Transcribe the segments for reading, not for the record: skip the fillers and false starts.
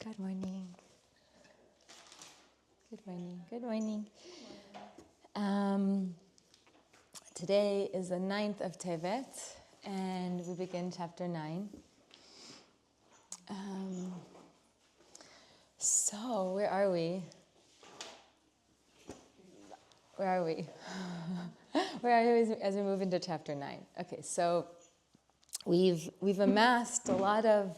Good morning. Good morning. Good morning. Today is the 9th of Tevet, and we begin chapter 9. So, where are we? Where are we? Where are we as we move into chapter 9? Okay, so we've amassed a lot of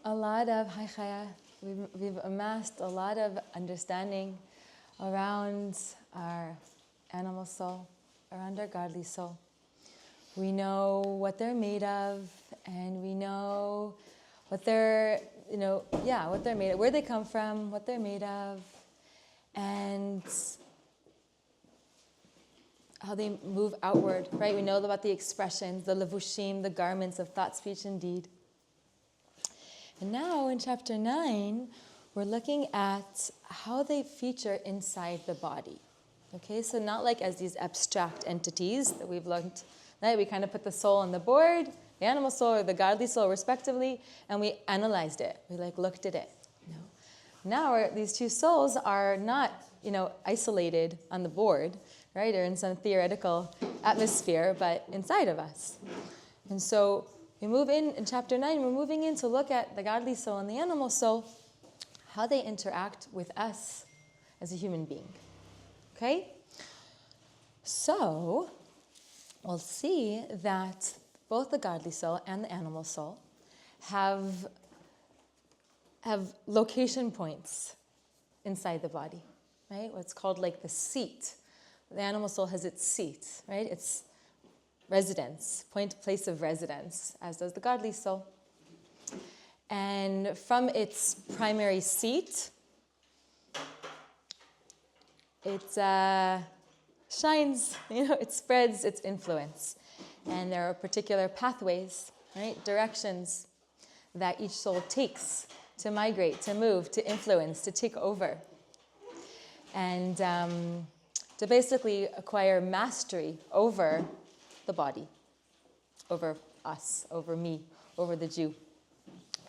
hi Chaya. We've amassed a lot of understanding around our animal soul, around our godly soul. We know what they're made of, and we know what they're, what they're made of, where they come from, what they're made of, and how they move outward, right? We know about the expressions, the levushim, the garments of thought, speech, and deed. And now in chapter 9, we're looking at how they feature inside the body. Okay, so not like as these abstract entities that we've learned, right? We kind of put the soul on the board, the animal soul or the godly soul respectively, and we analyzed it. We looked at it. Now these two souls are not, isolated on the board, right? Or in some theoretical atmosphere, but inside of us. And so we move in chapter 9, we're moving in to look at the godly soul and the animal soul, how they interact with us as a human being. Okay? So, we'll see that both the godly soul and the animal soul have location points inside the body, right? What's called like the seat. The animal soul has its seat, right? Its residence, place of residence, as does the godly soul. And from its primary seat, it shines, it spreads its influence. And there are particular pathways, right, directions that each soul takes to migrate, to move, to influence, to take over. And to basically acquire mastery over the body, over us, over me, over the Jew.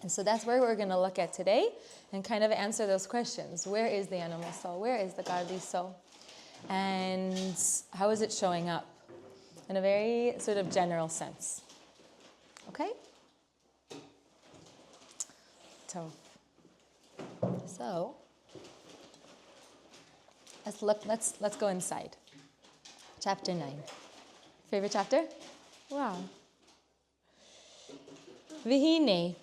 And so that's where we're going to look at today and kind of answer those questions. Where is the animal soul? Where is the godly soul? And how is it showing up in a very sort of general sense? Okay? So let's go inside. Chapter 9. Favorite chapter? Wow. Vihine.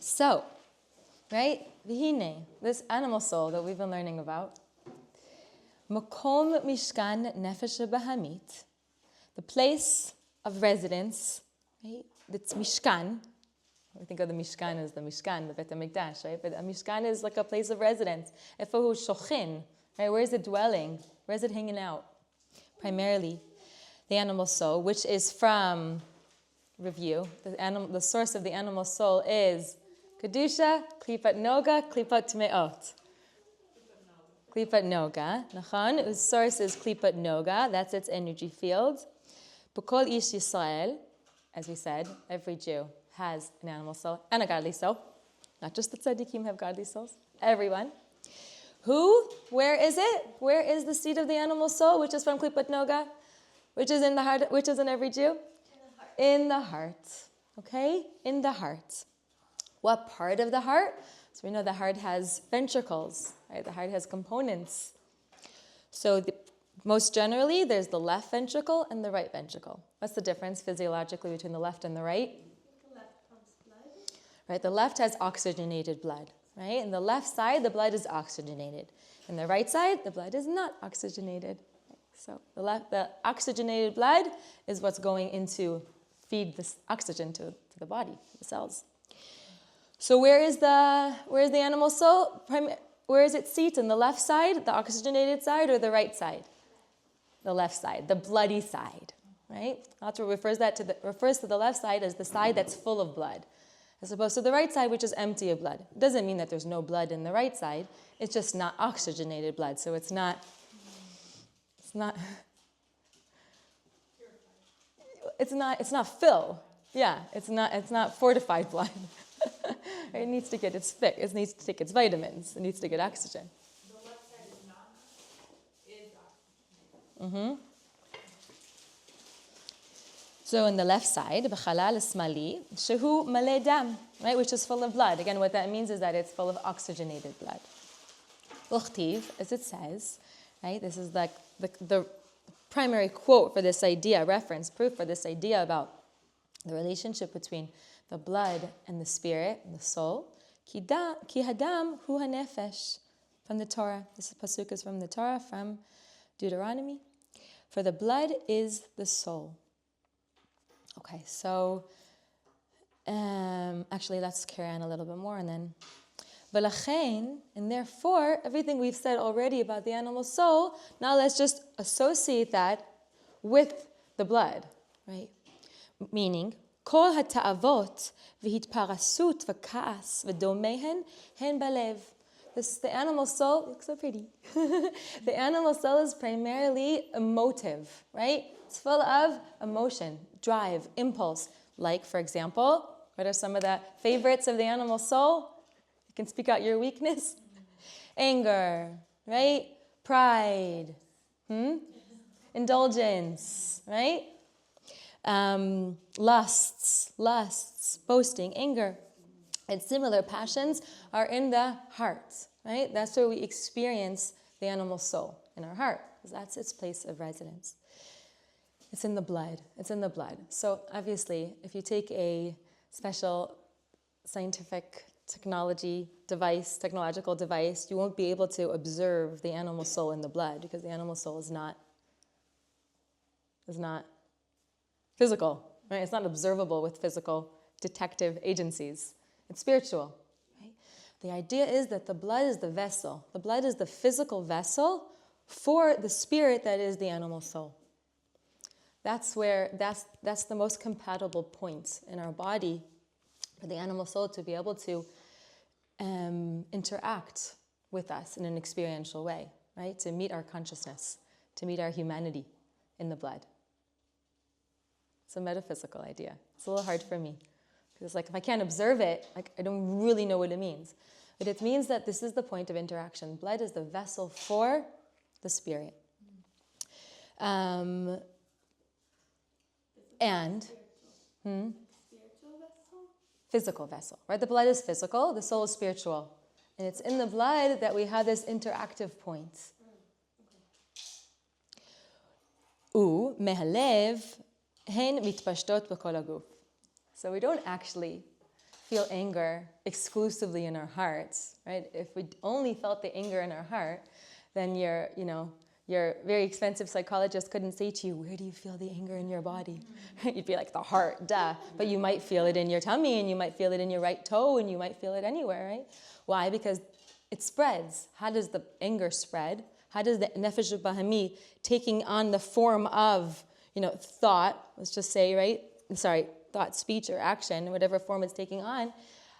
So, right? Vihine, this animal soul that we've been learning about. Makom mishkan nefesh bahamit, the place of residence, right? It's mishkan. We think of the mishkan as the mishkan, the Bet HaMikdash, right? But a mishkan is like a place of residence. Efohu shochin, right? Where is it dwelling? Where is it hanging out? Primarily, the animal soul, which is from review. The source of the animal soul is Kedusha, Klipat Noga, Klipat Tmeot. Klipat Noga. Nachon, whose source is Klipat Noga. That's its energy field. B'kol Ish Yisrael, as we said, every Jew has an animal soul and a godly soul. Not just the tzaddikim have godly souls. Everyone. Where is it? Where is the seat of the animal soul, which is from Klipat Noga? Which is in the heart, which is in every Jew? In the heart. Okay? In the heart. What part of the heart? So we know the heart has ventricles, right? The heart has components. So most generally, there's the left ventricle and the right ventricle. What's the difference physiologically between the left and the right? The left pumps blood. Right, the left has oxygenated blood, right? And the left side, the blood is oxygenated. And the right side, the blood is not oxygenated. So the oxygenated blood is what's going into feed this oxygen to the body, the cells. So where is the animal soul? Where is its seat? In the left side, the oxygenated side, or the right side? The left side, the bloody side, right? That's what refers to the left side as the side that's full of blood, as opposed to the right side, which is empty of blood. It doesn't mean that there's no blood in the right side. It's just not oxygenated blood, so it's not fill. Yeah, it's not fortified blood. It needs to get its fix. It needs to take its vitamins. It needs to get oxygen. The left side is not oxygenated. So in the left side, b'chalal smali, shehu malei dam, right, which is full of blood. Again, what that means is that it's full of oxygenated blood. Uchtiv, as it says, right, this is like the primary quote for this idea, reference, proof for this idea about the relationship between the blood and the spirit, and the soul. Ki hadam hu hanefesh, from the Torah. This pasuk is from the Torah, from Deuteronomy. For the blood is the soul. Okay, so actually let's carry on a little bit more and then. V'lachein, and therefore, everything we've said already about the animal soul, now let's just associate that with the blood, right? Meaning, kol hata'avot v'hitparasut v'ka'as v'domehen hen balev. The animal soul, looks so pretty. The animal soul is primarily emotive, right? It's full of emotion, drive, impulse. Like, for example, what are some of the favorites of the animal soul? You can speak out your weakness. Anger, right? Pride, indulgence, right? Lusts, boasting, anger. And similar passions are in the heart, right? That's where we experience the animal soul, in our heart, because that's its place of residence. It's in the blood. It's in the blood. So obviously, if you take a special scientific technological device, you won't be able to observe the animal soul in the blood because the animal soul is not physical, right? It's not observable with physical detective agencies. It's spiritual, right? The idea is that the blood is the vessel. The blood is the physical vessel for the spirit that is the animal soul. That's the most compatible point in our body for the animal soul to be able to interact with us in an experiential way, right? To meet our consciousness, to meet our humanity in the blood. It's a metaphysical idea. It's a little hard for me. Because it's like, if I can't observe it, like, I don't really know what it means. But it means that this is the point of interaction. Blood is the vessel for the spirit. Spiritual vessel? Physical vessel, right? The blood is physical, the soul is spiritual. And it's in the blood that we have this interactive point. U mehalev hen mitpashtot b'kol haguf. So we don't actually feel anger exclusively in our hearts, right? If we only felt the anger in our heart, then your very expensive psychologist couldn't say to you, where do you feel the anger in your body? You'd be like, the heart, duh. But you might feel it in your tummy, and you might feel it in your right toe, and you might feel it anywhere, right? Why? Because it spreads. How does the anger spread? How does the nefesh bahami taking on the form of, thought, let's just say, right? Thought, speech, or action, whatever form it's taking on,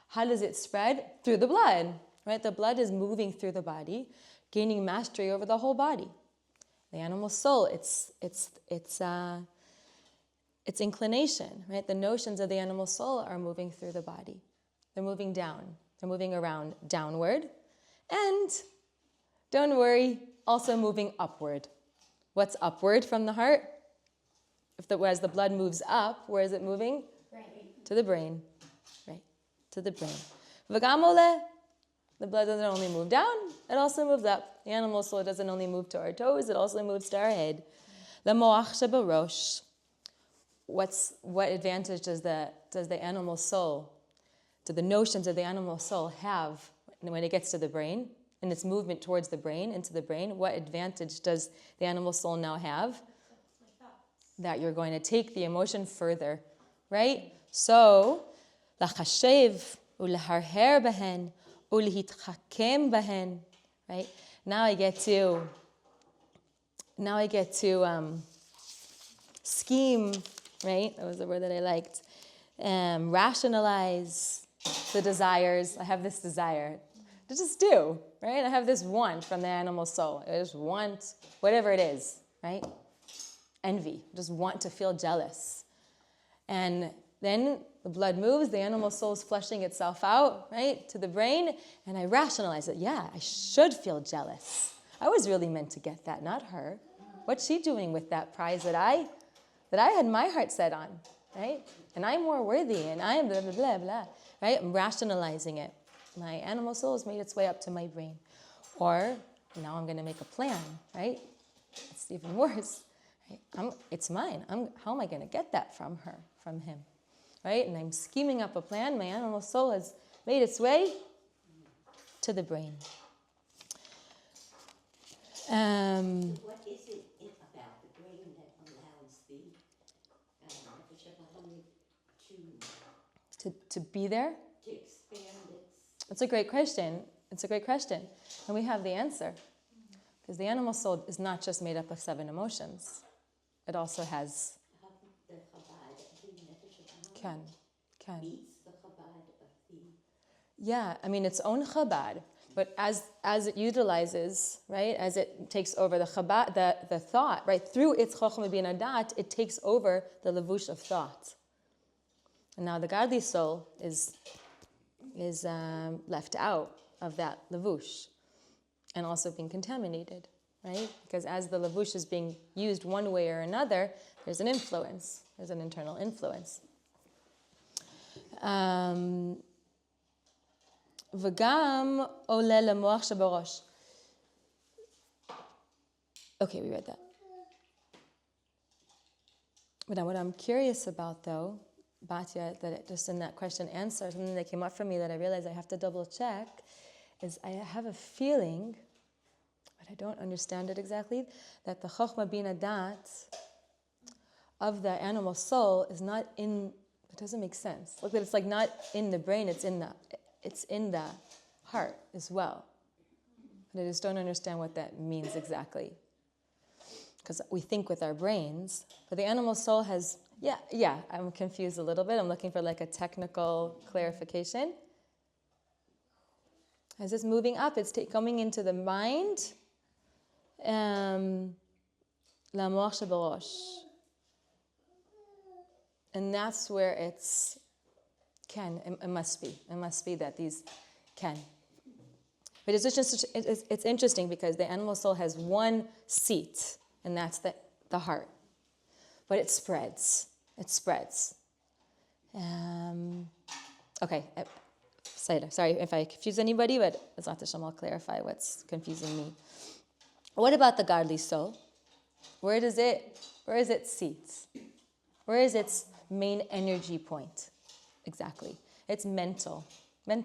how does it spread? Through the blood, right? The blood is moving through the body, gaining mastery over the whole body. The animal soul, its inclination, right? The notions of the animal soul are moving through the body. They're moving down. They're moving around downward. And, don't worry, also moving upward. What's upward from the heart? As the blood moves up, where is it moving? Brain. To the brain. Right, to the brain. V'gamole, the blood doesn't only move down, it also moves up. The animal soul doesn't only move to our toes, it also moves to our head. L'moach shebarosh. What advantage does the animal soul, do the notions of the animal soul have when it gets to the brain, and its movement towards the brain, into the brain? What advantage does the animal soul now have? That you're going to take the emotion further, right? So, lachashev uleharher behen ulehitchakem behen, right? Now I get to scheme, right? That was the word that I liked. Rationalize the desires. I have this desire to just do, right? I have this want from the animal soul. I just want whatever it is, right? Envy, just want to feel jealous. And then The blood moves, the animal soul is flushing itself out, right, to the brain, and I rationalize it. Yeah, I should feel jealous. I was really meant to get that, not her. What's she doing with that prize that I had my heart set on, right? And I'm more worthy, and I am blah, blah, blah, blah, right? I'm rationalizing it. My animal soul has made its way up to my brain. Or now I'm going to make a plan, right? It's even worse. Right? It's mine. How am I going to get that from her, from him? Right? And I'm scheming up a plan. My animal soul has made its way to the brain. What is it about the brain that allows the Nefesh HaBahamid to be there? to expand its... It's a great question. It's a great question. And we have the answer. Because the animal soul is not just made up of 7 emotions. It also has... The Chabad, the Nefesh HaBahamid Can. meets the Chabad of the... Yeah, I mean, its own Chabad. But as it utilizes, right, as it takes over the Chabad, the thought, right, through its Chochmah Bina Dat, it takes over the levush of thought. And now the godly soul is left out of that levush and also being contaminated, right? Because as the levush is being used one way or another, there's an influence. There's an internal influence. V'gam ole lemoach shebarosh. Okay, we read that. But now what I'm curious about, though, Batya, that just in that question answer, something that came up for me that I realized I have to double check, is I have a feeling, but I don't understand it exactly, that the Chochmah Bina Dat of the animal soul is not in, it doesn't make sense. Look, that it's like not in the brain, it's in the heart as well. But I just don't understand what that means exactly. Because we think with our brains, but the animal soul has, yeah, I'm confused a little bit. I'm looking for like a technical clarification. As it's moving up, it's coming into the mind. La moach shebarosh. And that's where it's it must be that these can. But it's interesting because the animal soul has one seat, and that's the heart. But it spreads. Okay, sorry if I confuse anybody, but B'ezrat Hashem, I'll clarify what's confusing me. What about the godly soul? Where is its seat? Where is its main energy point? Exactly. It's mental in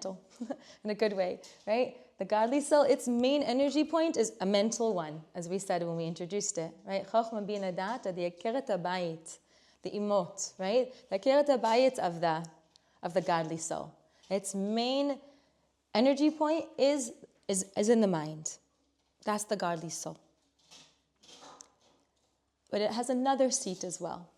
a good way, right? The godly soul, its main energy point is a mental one, as we said when we introduced it, right? Chochmah Bina Dat, the Akeret HaBayit, the imot, right? The Akeret HaBayit of the godly soul. Its main energy point is in the mind. That's the godly soul. But it has another seat as well.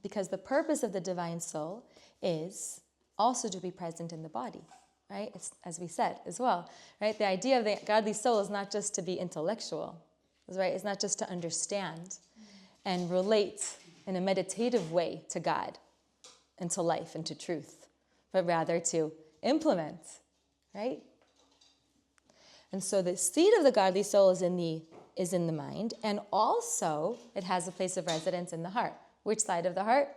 Because the purpose of the divine soul is also to be present in the body, right? It's, as we said as well, right? The idea of the godly soul is not just to be intellectual, right? It's not just to understand and relate in a meditative way to God and to life and to truth, but rather to implement, right? And so the seat of the godly soul is in the mind, and also it has a place of residence in the heart. Which side of the heart?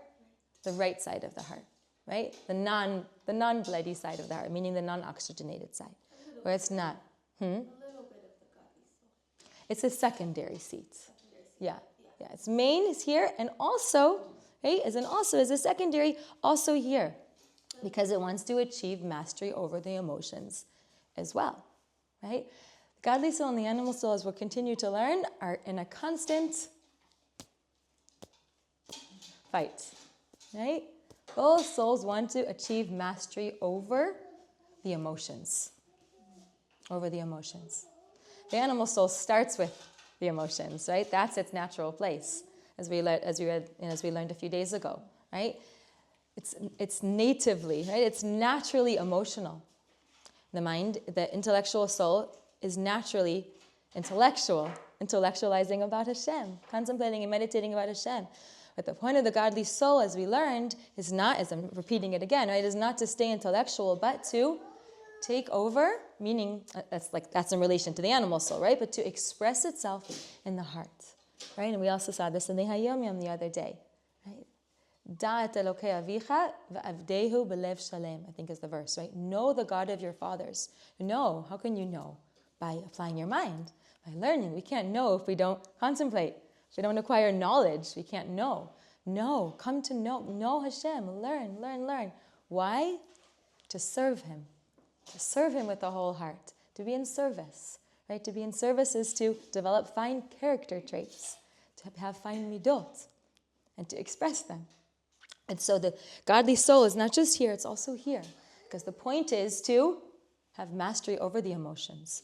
The right side of the heart, right? The non-bloody side of the heart, meaning the non-oxygenated side, where it's not. A little bit of the godly soul. It's a secondary seat. Yeah. Its main is here, and also, right, as a secondary, also here, because it wants to achieve mastery over the emotions as well, right? The godly soul and the animal soul, as we'll continue to learn, are in a constant fight, right? Both souls want to achieve mastery over the emotions. The animal soul starts with the emotions, right? That's its natural place, as we learned a few days ago, right? It's natively, right? It's naturally emotional. The mind, the intellectual soul, is naturally intellectualizing about Hashem, contemplating and meditating about Hashem. But the point of the godly soul, as we learned, is not, as I'm repeating it again, right, is not to stay intellectual, but to take over, meaning that's in relation to the animal soul, right? But to express itself in the heart, right? And we also saw this in the Hayom Yom the other day, right? Da'at Elokei avicha v'avdehu b'lev shalem, I think is the verse, right? Know the God of your fathers. Know, how can you know? By applying your mind, by learning. We can't know if we don't contemplate. If we don't acquire knowledge, we can't know. Know, come to know Hashem, learn. Why? To serve Him. To serve Him with the whole heart. To be in service, right? To be in service is to develop fine character traits, to have fine midot, and to express them. And so the godly soul is not just here, it's also here. Because the point is to have mastery over the emotions.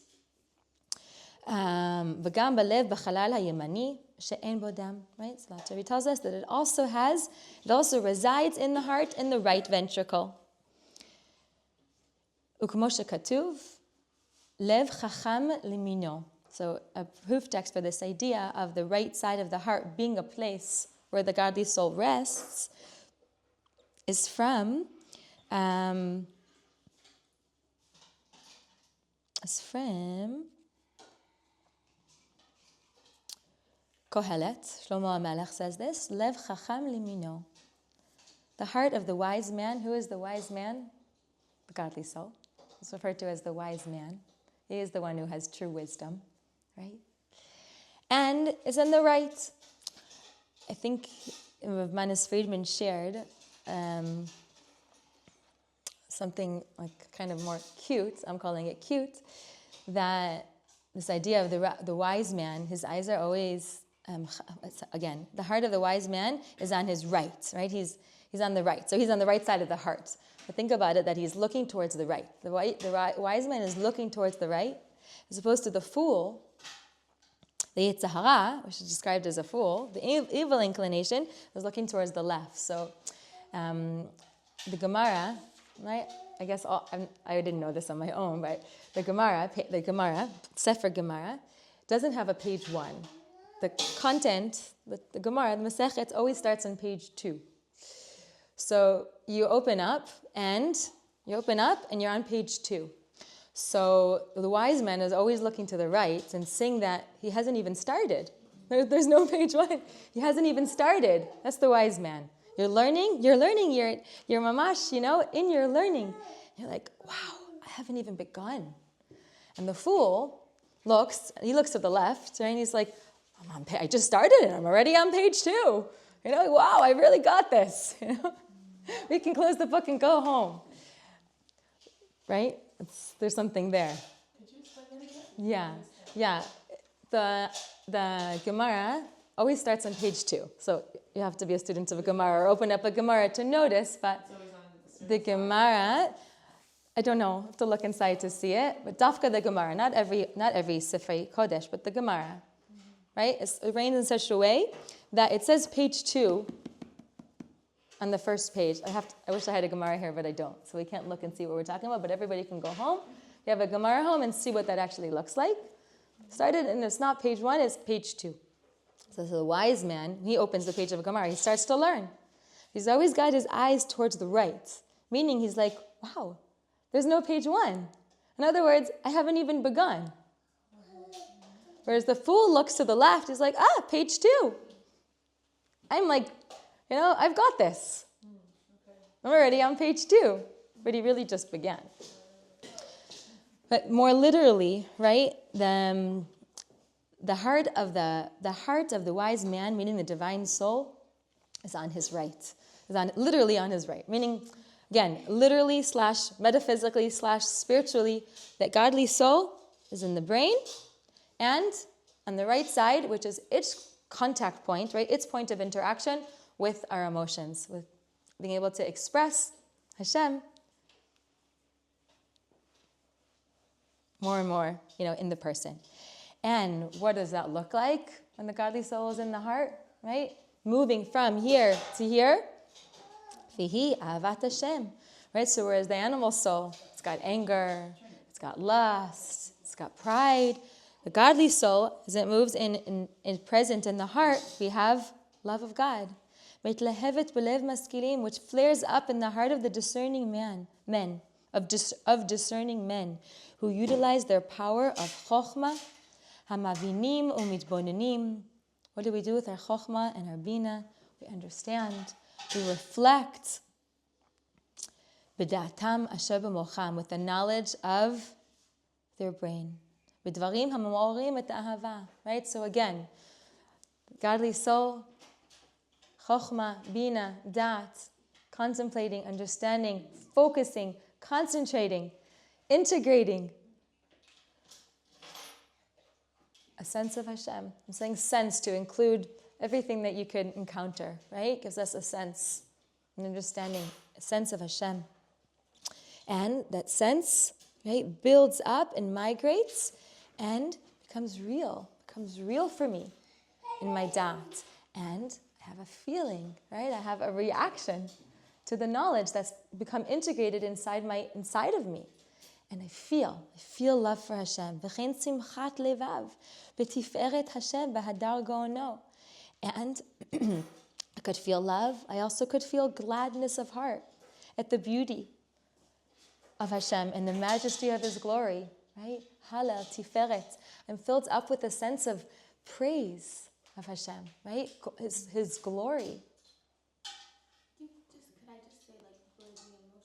V'gam balev b'chalal hayemani she'en bo dam. Right? So Latari tells us that it also resides in the heart, in the right ventricle. Ukmo shekatuv, lev chacham limino. So a proof text for this idea of the right side of the heart being a place where the godly soul rests is from Kohelet. Shlomo HaMelech says this, Lev chacham limino. The heart of the wise man. Who is the wise man? The godly soul. It's referred to as the wise man. He is the one who has true wisdom, right? And is in the right. I think Rav Manis Friedman shared something like kind of more cute, I'm calling it cute, that this idea of the wise man, his eyes are always, again, the heart of the wise man is on his right? He's on the right, so he's on the right side of the heart. But think about it, that he's looking towards the right. The wise man is looking towards the right, as opposed to the fool, the Yetzer Hara, which is described as a fool, the evil inclination, is looking towards the left. So the Gemara, right? I guess I didn't know this on my own, but the Gemara, Sefer Gemara, doesn't have a page 1. The content, the Gemara, the Masechet, always starts on page 2. So you open up and you're on page 2. So the wise man is always looking to the right and saying that he hasn't even started. There's no page 1. He hasn't even started. That's the wise man. You're learning, you're mamash, in your learning. You're like, wow, I haven't even begun. And the fool looks to the left, right? And he's like, I just started and I'm already on page 2. Wow, I really got this. We can close the book and go home. Right? There's something there. Could you explain that again? Yeah. The Gemara always starts on page 2. So you have to be a student of a Gemara or open up a Gemara to notice, but the Gemara, I don't know, I have to look inside to see it, but Dafka the Gemara, not every Sifrei Kodesh, but the Gemara, right? It arranged in such a way that it says page 2 on the first page. I wish I had a Gemara here, but I don't, so we can't look and see what we're talking about, but everybody can go home. You have a Gemara home and see what that actually looks like. Started, and it's not page 1, it's page 2. So the wise man, he opens the page of a Gemara, he starts to learn. He's always got his eyes towards the right, meaning he's like, wow, there's no page 1. In other words, I haven't even begun. Whereas the fool looks to the left, he's like, page 2. I'm like, I've got this. I'm already on page 2. But he really just began. But more literally, right, the heart of the wise man, meaning the divine soul, is on his right. Literally on his right. Meaning, again, literally / metaphysically / spiritually, that godly soul is in the brain and on the right side, which is its contact point, right? Its point of interaction with our emotions, with being able to express Hashem more and more, in the person. And what does that look like when the godly soul is in the heart, right? Moving from here to here. Vihi avat Hashem, right? So whereas the animal soul, it's got anger, it's got lust, it's got pride. The godly soul, as it moves in present in the heart, we have love of God. Mitlahevet belev maskilim, which flares up in the heart of the discerning of discerning men, who utilize their power of chokhmah, hamavinim umitbonenim. What do we do with our chokhmah and our bina? We understand, we reflect, b'da'atam asher b'mocham, with the knowledge of their brain. B'dvarim hama'orim et ahava. Right? So again, godly soul, chokhmah, bina, da'at, contemplating, understanding, focusing, concentrating, integrating. A sense of Hashem. I'm saying sense to include everything that you could encounter, right? Gives us a sense, an understanding, a sense of Hashem. And that sense, right, builds up and migrates and becomes real for me in my da'at. And I have a feeling, right? I have a reaction to the knowledge that's become integrated inside of me. And I feel love for Hashem. V'chein simchat levav, b'tiferet Hashem b'hadar go'ono. And I could feel love. I also could feel gladness of heart at the beauty of Hashem and the majesty of His glory, right? Halal, tiferet. I'm filled up with a sense of praise of Hashem, right? His glory. Could I just say like birthing emotion?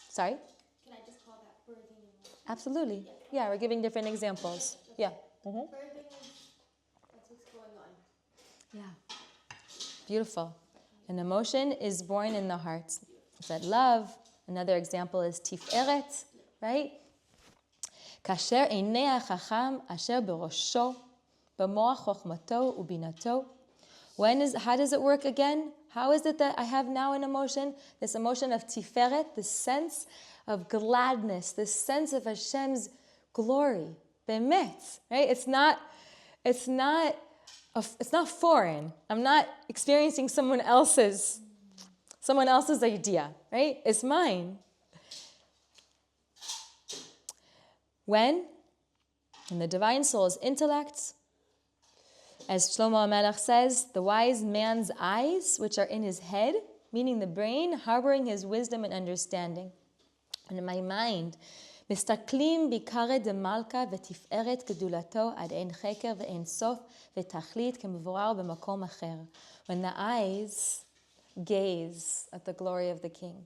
Sorry? Can I just call that birthing emotion? Absolutely. Yeah, we're giving different examples. Yeah. Mm-hmm. Birthing is, that's what's going on. Yeah. Beautiful. An emotion is born in the heart. I said love. Another example is tiferet, right? Kasher einei hachacham asher berosho b'moach chokhmato ubinato. How does it work again? How is it that I have now an emotion? This emotion of tiferet, this sense of gladness, this sense of Hashem's glory. Bemet, right? It's not foreign. I'm not experiencing someone else's idea, right? It's mine. When in the divine soul's intellect, as Shlomo HaMelech says, the wise man's eyes, which are in his head, meaning the brain, harboring his wisdom and understanding. And in my mind, מסתכלים ביקרת דמלכה ותפארת גדולתו עד אין חקר ואין סוף ותכלית כמבואר במקום אחר. When the eyes gaze at the glory of the King.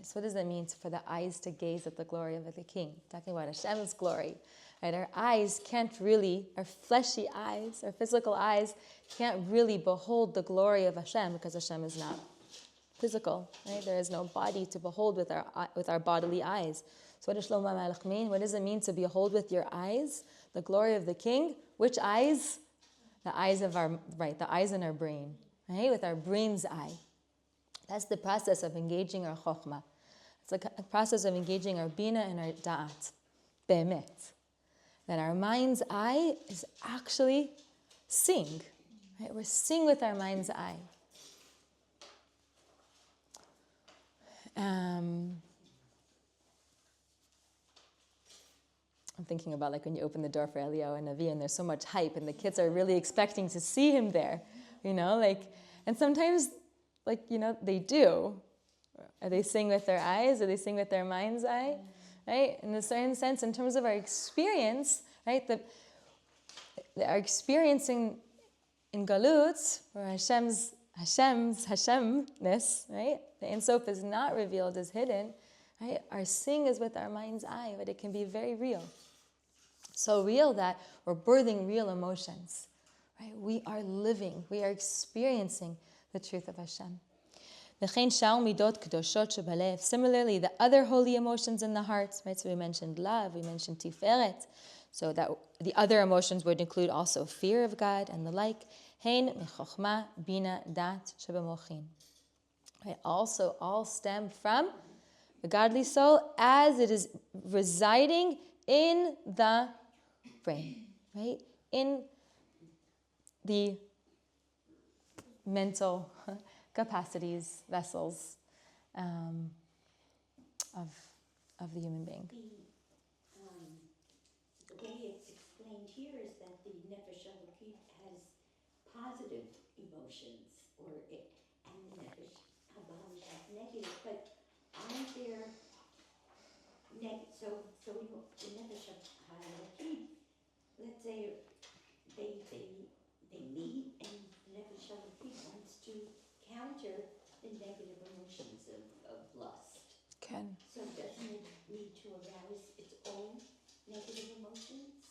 So what does that mean for the eyes to gaze at the glory of the King? Talking about Hashem's glory. Right? Our eyes can't really, our fleshy eyes, our physical eyes can't really behold the glory of Hashem because Hashem is not physical. Right? There is no body to behold with our bodily eyes. So what does Shlomo HaMelech mean? What does it mean to behold with your eyes the glory of the King? Which eyes? The eyes of the eyes in our brain. Right? With our brain's eye. That's the process of engaging our chokhmah. It's a process of engaging our bina and our da'at. Be'emet. That our mind's eye is actually seeing. Right? We're seeing with our mind's eye. I'm thinking about like when you open the door for Eliyahu and Navi and there's so much hype and the kids are really expecting to see him there. And sometimes they do. Are they seeing with their eyes? Are they seeing with their mind's eye? Right? In a certain sense, in terms of our experience, right? Our experience in Galut, where Hashem's Hashemness, right? The Ein Sof is not revealed, is hidden, right? Our seeing is with our mind's eye, but it can be very real. So real that we're birthing real emotions, right? We are living, we are experiencing the truth of Hashem. Similarly, the other holy emotions in the heart, right? So we mentioned love, we mentioned tiferet. So that the other emotions would include also fear of God and the like. Hein mechokhmah bina dat shebamochin. Right? Also, all stem from the godly soul as it is residing in the brain, right? In the mental capacities, vessels of the human being. The way it's explained here is that the Nefesh Elokit has positive emotions, and it, but aren't there so the Nefesh HaElokim, let's say they meet and the Nefesh HaElokim wants to counter the negative emotions of lust. Ken. So doesn't it need to arouse its own negative emotions?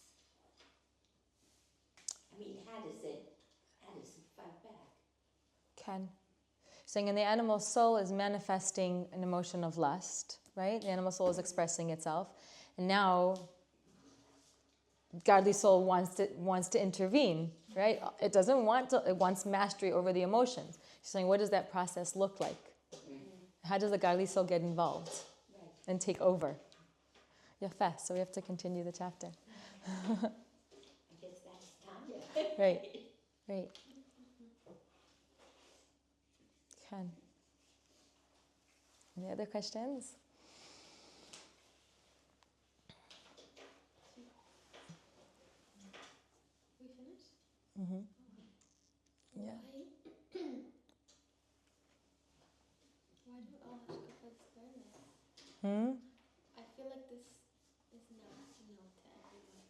I mean, how does it fight back? Ken. Saying in the animal soul is manifesting an emotion of lust, right? The animal soul is expressing itself. And now godly soul wants to intervene, right? It doesn't want to, it wants mastery over the emotions. She's saying, what does that process look like? How does the godly soul get involved and take over? Yafeh, so we have to continue the chapter. I guess that's time. Right, right. Ken. Any other questions? We finished? Mm-hmm. Yeah. Why do all hashkafas learn this? Hmm? I feel like this is not known to everyone,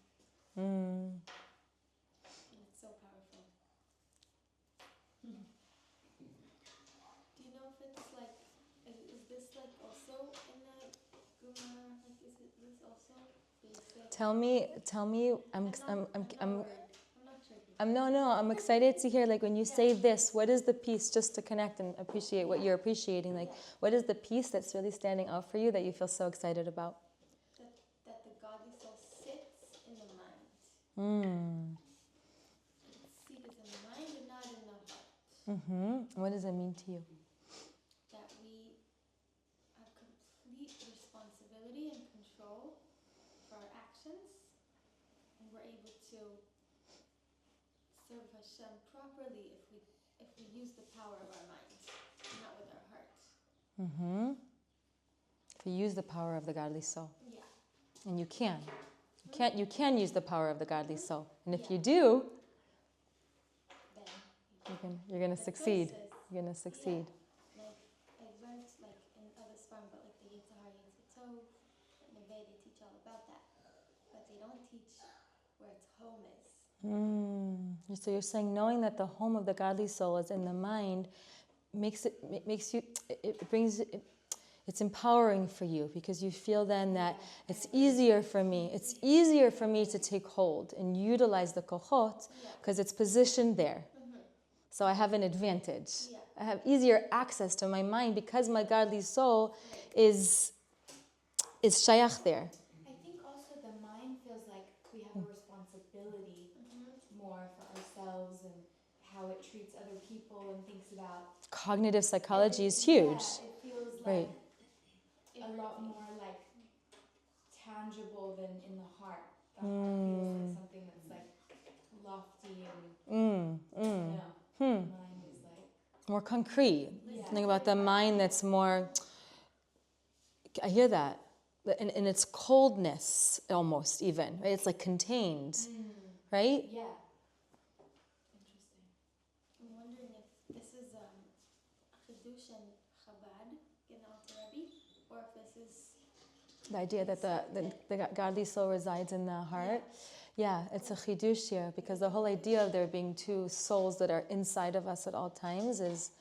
Mm. and it's so powerful. Do you know if it's like, is this like also in the Gemara? Like, is it this also? They say- Tell me. I'm not sure. if you I'm excited to hear. Like when you say this, what is the piece? Just to connect and appreciate what you're appreciating. Like, what is the piece that's really standing out for you that you feel so excited about? that the godly soul sits in the mind. Mm. Its seat is in the mind and not in the heart. Mm-hmm. What does it mean to you? That we have complete responsibility and control for our actions, and we're able to serve Hashem properly if we use the power of our mind, not with our heart. Mm-hmm. If you use the power of the godly soul, Yeah. and you can use the power of the godly soul, and if you do, Then you're gonna the succeed. choices. You're gonna succeed. Like I learned like in other sparring about like the Yitzhar Yitzhar and the Veda, they teach all about that, but they don't teach where its home is. So you're saying knowing that the home of the godly soul is in the mind it's empowering for you because you feel then that it's easier for me to take hold and utilize the kochot because it's positioned there. So I have an advantage. Yeah. I have easier access to my mind because my godly soul is shayach there. I think also the mind feels like we have a responsibility more for ourselves and how it treats other people and thinks about Cognitive psychology is huge. Yeah, it feels like Right. a lot more like tangible than in the heart. The heart feels like something that's like lofty and the mind is like More concrete. Yeah. Think about the mind that's more, I hear that. In its coldness, almost even, right? It's like contained, right? yeah. Interesting. I'm wondering if this is Chidush and Chabad in Alter Rebbe, or if this is The idea that the godly soul resides in the heart. Yeah, it's a chidush here because the whole idea of there being two souls that are inside of us at all times is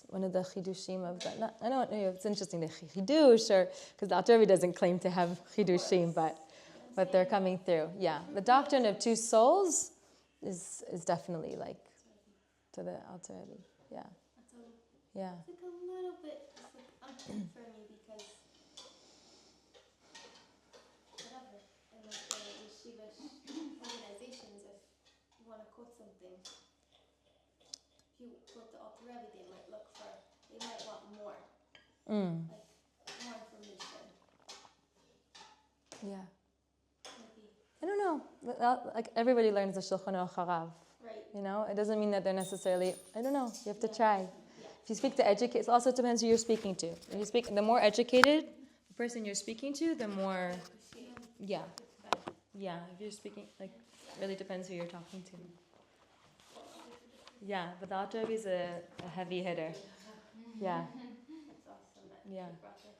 one of the chidushim of that. I don't know if it's interesting, the chidush, or because the Alter Rebbe doesn't claim to have chidushim, but they're coming through. Yeah, the doctrine of two souls is definitely like to the Alter Rebbe. Yeah, yeah. It's like a little bit unclear for me because whatever, in like the yeshiva organizations, if you want to quote something, if you quote the Alter Rebbe, they might want more, like more information. Yeah. Maybe. I don't know. Like everybody learns the Shulchan Aruch Harav. Right. You know, it doesn't mean that they're necessarily. I don't know. You have to Yeah. try. Yeah. If you speak to educate, it also depends who you're speaking to. When you speak, the more educated the person you're speaking to, the more. Yeah. Yeah. If you're speaking, like, really depends who you're talking to. Yeah, but the Alter Rebbe is a heavy hitter. Yeah. That's awesome. Yeah. she brought this